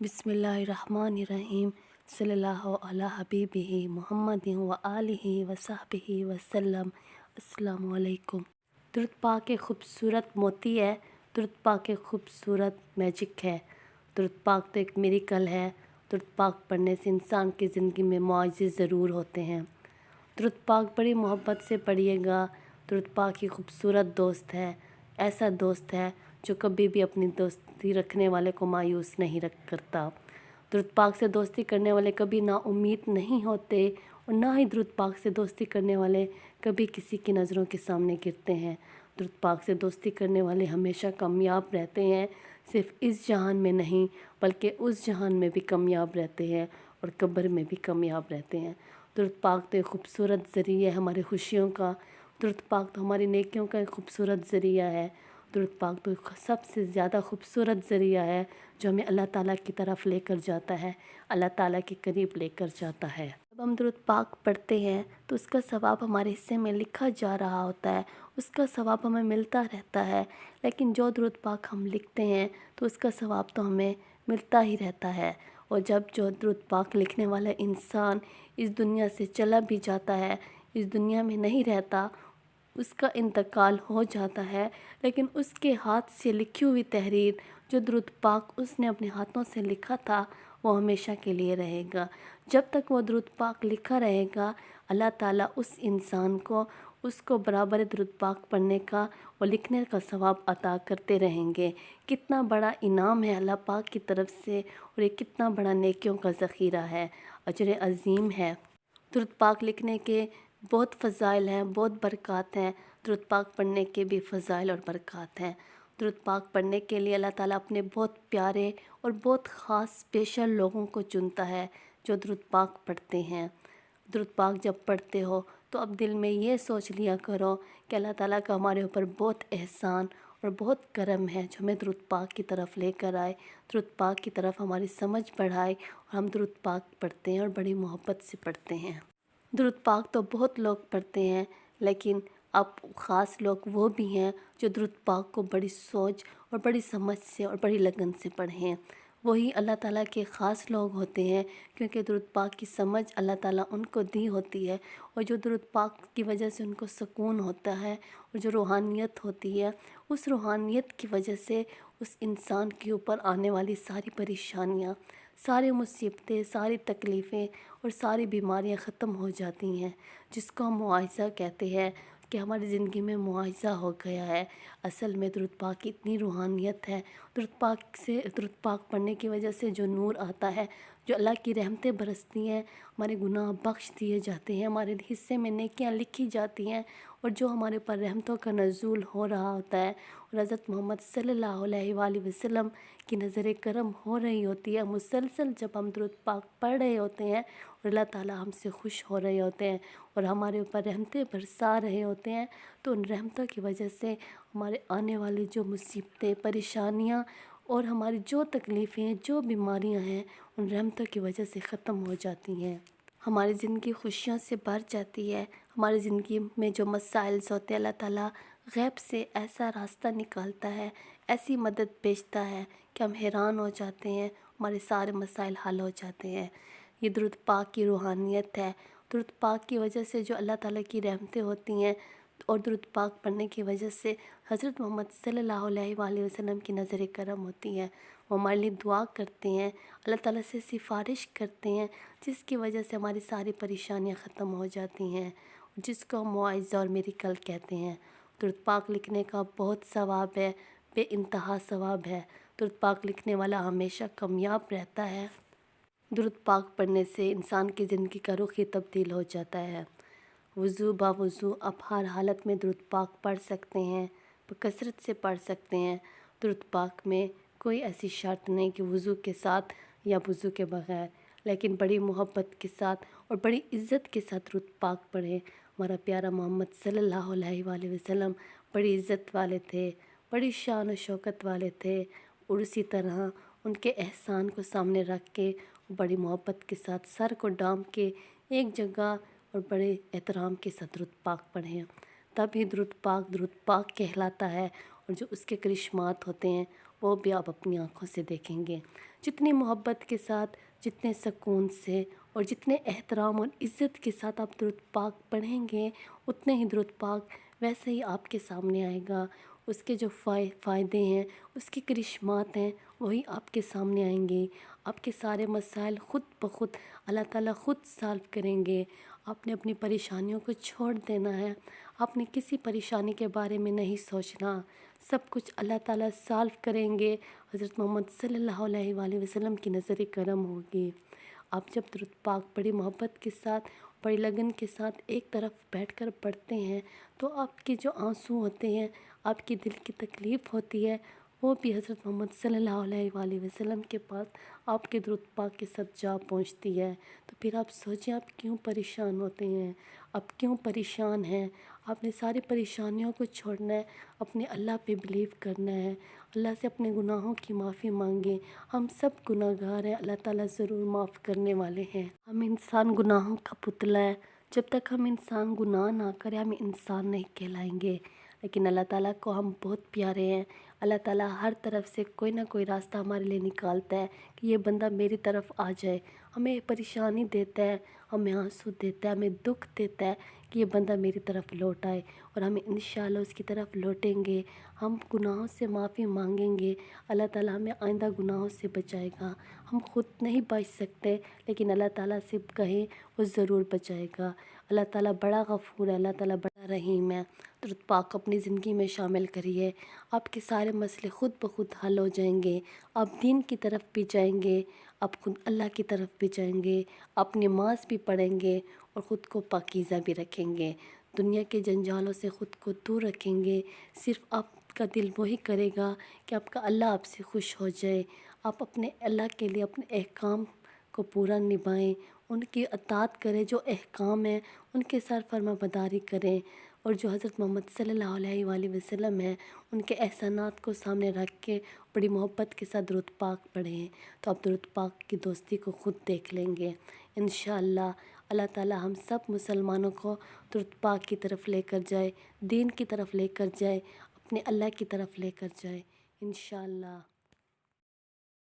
बिस्मिल्लाहिर्रहमानिर्रहीम सल्लल्लाहु अला हबीबिही मुहम्मदिन व आलिहि व सहबिही वसल्लम। अस्सलामु अलैकुम। दुरूद पाक एक खूबसूरत मोती है। दुरूद पाक एक खूबसूरत मैजिक है। दुरूद पाक तो एक मिरेकल है। दुरूद पाक पढ़ने से इंसान की ज़िंदगी में मुआज़े ज़रूर होते हैं। दुरूद पाक बड़ी मोहब्बत से पढ़िएगा। दुरूद पाक की खूबसूरत दोस्त है। ऐसा दोस्त है जो कभी भी अपनी दोस्ती रखने वाले को मायूस नहीं करता। दुरूद पाक से दोस्ती करने वाले कभी ना उम्मीद नहीं होते और ना ही दुरूद पाक से दोस्ती करने वाले कभी किसी की नज़रों के सामने गिरते हैं। दुरूद पाक से दोस्ती करने वाले हमेशा कामयाब रहते हैं। सिर्फ इस जहान में नहीं बल्कि उस जहान में भी कामयाब रहते हैं और कब्र में भी कामयाब रहते हैं। दुरूद पाक तो एक खूबसूरत ज़रिया है हमारी खुशियों का। दुरूद पाक तो हमारी नेकियों का एक खूबसूरत ज़रिया है। दुरूद पाक तो सबसे ज़्यादा खूबसूरत ज़रिया है जो हमें अल्लाह ताला की तरफ लेकर जाता है, अल्लाह ताला के करीब लेकर जाता है। जब हम दुरूद पाक पढ़ते हैं तो उसका सवाब हमारे हिस्से में लिखा जा रहा होता है, उसका सवाब हमें मिलता रहता है। लेकिन जो दुरूद पाक हम लिखते हैं तो उसका सवाब तो हमें मिलता ही रहता है। और जब जो दुरूद पाक लिखने वाला इंसान इस दुनिया से चला भी जाता है, इस दुनिया में नहीं रहता, उसका इंतकाल हो जाता है, लेकिन उसके हाथ से लिखी हुई तहरीर जो दुरूद पाक उसने अपने हाथों से लिखा था वो हमेशा के लिए रहेगा। जब तक वो दुरूद पाक लिखा रहेगा अल्लाह ताला उस इंसान को उसको बराबर दुरूद पाक पढ़ने का और लिखने का सवाब अता करते रहेंगे। कितना बड़ा इनाम है अल्लाह पाक की तरफ से और ये कितना बड़ा नेकियों का ज़ख़ीरा है, अजर अज़ीम है। दुरूद पाक लिखने के बहुत फ़ज़ाइल हैं, बहुत बरक़ात हैं। दुरूद पाक पढ़ने के भी फ़ज़ाइल और बरक़ात हैं। दुरूद पाक पढ़ने के लिए अल्लाह ताला अपने बहुत प्यारे और बहुत ख़ास स्पेशल लोगों को चुनता है जो दुरूद पाक पढ़ते हैं। दुरूद पाक जब पढ़ते हो तो अब दिल में ये सोच लिया करो कि अल्लाह ताला का हमारे ऊपर बहुत एहसान और बहुत करम है जो हमें दुरूद पाक की तरफ लेकर आए, दुरूद पाक की तरफ हमारी समझ बढ़ाए और हम दुरूद पाक पढ़ते हैं और बड़ी मोहब्बत से पढ़ते हैं। दुरूद पाक तो बहुत लोग पढ़ते हैं, लेकिन अब ख़ास लोग वो भी हैं जो दुरूद पाक को बड़ी सोच और बड़ी समझ से और बड़ी लगन से पढ़ें। वही अल्लाह ताला के ख़ास लोग होते हैं, क्योंकि दुरूद पाक की समझ अल्लाह ताला उनको दी होती है और जो दुरूद पाक की वजह से उनको सुकून होता है और जो रूहानियत होती है, उस रूहानियत की वजह से उस इंसान के ऊपर आने वाली सारी परेशानियाँ, सारी मुसीबतें, सारी तकलीफ़ें और सारी बीमारियां ख़त्म हो जाती हैं, जिसको हम मुआज़ा कहते हैं कि हमारी ज़िंदगी में मुआज़ा हो गया है। असल में दुरूद पाक की इतनी रूहानियत है। दुरूद पाक पढ़ने की वजह से जो नूर आता है, जो अल्लाह की रहमतें बरसती हैं, हमारे गुनाह बख्श दिए जाते हैं, हमारे हिस्से में नेकियां लिखी जाती हैं और जो हमारे ऊपर रहमतों का नज़ूल हो रहा होता है और हज़रत मोहम्मद सल्लल्लाहु अलैहि वसल्लम की नज़र करम हो रही होती है मुसलसल, जब हम दुरूद पाक पढ़ रहे होते हैं और अल्लाह ताला हमसे खुश हो रहे होते हैं और हमारे ऊपर रहमतें बरसा रहे होते हैं, तो उन रहमतों की वजह से हमारे आने वाली जो मुसीबतें, परेशानियाँ और हमारी जो तकलीफ़ें, जो बीमारियाँ हैं, उन रहमतों की वजह से ख़त्म हो जाती हैं। हमारी ज़िंदगी खुशियों से भर जाती है। हमारी ज़िंदगी में जो मसाइल्स होते हैं अल्लाह ताला गैब से ऐसा रास्ता निकालता है, ऐसी मदद भेजता है कि हम हैरान हो जाते हैं, हमारे सारे मसाइल हल हो जाते हैं। ये दुरूद पाक की रूहानियत है। दुरूद पाक की वजह से जो अल्लाह ताला की रहमतें होती हैं और दुरूद पाक पढ़ने की वजह से हज़रत मोहम्मद सल्लल्लाहु अलैहि वसल्लम की नज़र करम होती है। वो हमारे लिए दुआ करते हैं, अल्लाह ताला से सिफारिश करते हैं, जिसकी वजह से हमारी सारी परेशानियां ख़त्म हो जाती हैं, जिसको हम मुआज़ा और मिरेकल कहते हैं। दुरूद पाक लिखने का बहुत सवाब है, बेइंतहा सवाब है। दुरूद पाक लिखने वाला हमेशा कामयाब रहता है। दुरूद पाक पढ़ने से इंसान की ज़िंदगी का रुख ही तब्दील हो जाता है। वज़ू बावज़ू आप हर हालत में दुरूद पाक पढ़ सकते हैं, कसरत से पढ़ सकते हैं। दुरूद पाक में कोई ऐसी शर्त नहीं कि वज़ू के साथ या वज़ू के बग़ैर, लेकिन बड़ी मोहब्बत के साथ और बड़ी इज़्ज़त के साथ दुरूद पाक पढ़ें। हमारा प्यारा मोहम्मद सल्लल्लाहु अलैहि वसल्लम बड़ी इज़्ज़त वाले थे, बड़ी शान और शौकत वाले थे, और उसी तरह उनके एहसान को सामने रख के बड़ी मोहब्बत के साथ सर को डाम के एक जगह और बड़े एहतराम के साथ दुरूद पाक पढ़ें, तभी दुरूद पाक कहलाता है। और जो उसके करिश्मात होते हैं وہ بھی آپ اپنی آنکھوں سے دیکھیں گے۔ جتنی محبت کے ساتھ، جتنے سکون سے اور جتنے احترام اور عزت کے ساتھ آپ درود پاک پڑھیں گے، اتنے ہی درود پاک ویسے ہی آپ کے سامنے آئے گا۔ اس کے جو فائدے ہیں، اس کے کرشمات ہیں، وہی آپ کے سامنے آئیں گے۔ آپ کے سارے مسائل خود بخود اللہ تعالیٰ خود سالو کریں گے۔ آپ نے اپنی پریشانیوں کو چھوڑ دینا ہے۔ آپ نے کسی پریشانی کے بارے میں نہیں سوچنا، سب کچھ اللہ تعالیٰ سالو کریں گے۔ حضرت محمد صلی اللہ علیہ وآلہ وسلم کی نظر کرم ہوگی۔ آپ جب درود پاک بڑی محبت کے ساتھ، بڑی لگن کے ساتھ ایک طرف بیٹھ کر پڑھتے ہیں تو آپ کے جو آنسو ہوتے ہیں، آپ کی دل کی تکلیف ہوتی ہے، وہ بھی حضرت محمد صلی اللہ علیہ وآلہ وسلم کے پاس آپ کے درود پاک کے ساتھ جا پہنچتی ہے۔ تو پھر آپ سوچیں آپ کیوں پریشان ہوتے ہیں، آپ کیوں پریشان ہیں؟ آپ نے ساری پریشانیوں کو چھوڑنا ہے، اپنے اللہ پہ بلیو کرنا ہے، اللہ سے اپنے گناہوں کی معافی مانگیں۔ ہم سب گناہ گار ہیں، اللہ تعالیٰ ضرور معاف کرنے والے ہیں۔ ہم انسان گناہوں کا پتلا ہے، جب تک ہم انسان گناہ نہ کریں ہم انسان نہیں کہلائیں گے۔ لیکن اللہ تعالیٰ کو ہم بہت پیارے ہیں۔ اللہ تعالیٰ ہر طرف سے کوئی نہ کوئی راستہ ہمارے لیے نکالتا ہے کہ یہ بندہ میری طرف آ جائے، ہمیں پریشانی دیتا ہے، ہمیں آنسو دیتا ہے، ہمیں دکھ دیتا ہے کہ یہ بندہ میری طرف لوٹ آئے، اور ہمیں انشاءاللہ اس کی طرف لوٹیں گے۔ ہم گناہوں سے معافی مانگیں گے، اللہ تعالیٰ ہمیں آئندہ گناہوں سے بچائے گا۔ ہم خود نہیں بچ سکتے، لیکن اللہ تعالیٰ سے کہیں وہ ضرور بچائے گا۔ اللہ تعالیٰ بڑا غفور ہے، اللہ تعالیٰ بڑا رحیم ہے۔ درود پاک اپنی زندگی میں شامل کریے، آپ کے سارے مسئلے خود بخود حل ہو جائیں گے۔ آپ دین کی طرف بھی جائیں گے، آپ خود اللہ کی طرف بھی جائیں گے، آپ نماز بھی پڑھیں گے اور خود کو پاکیزہ بھی رکھیں گے۔ دنیا کے جنجالوں سے خود کو دور رکھیں گے۔ صرف آپ کا دل وہی کرے گا کہ آپ کا اللہ آپ سے خوش ہو جائے۔ آپ اپنے اللہ کے لیے اپنے احکام کو پورا نبھائیں، ان کی اطاعت کریں، جو احکام ہیں ان کے ساتھ فرما برداری کریں، اور جو حضرت محمد صلی اللہ علیہ وآلہ وسلم ہیں ان کے احسانات کو سامنے رکھ کے بڑی محبت کے ساتھ درود پاک پڑھیں، تو آپ درود پاک کی دوستی کو خود دیکھ لیں گے انشاءاللہ۔ اللہ تعالیٰ ہم سب مسلمانوں کو درود پاک کی طرف لے کر جائے، دین کی طرف لے کر جائے، اپنے اللہ کی طرف لے کر جائے انشاءاللہ۔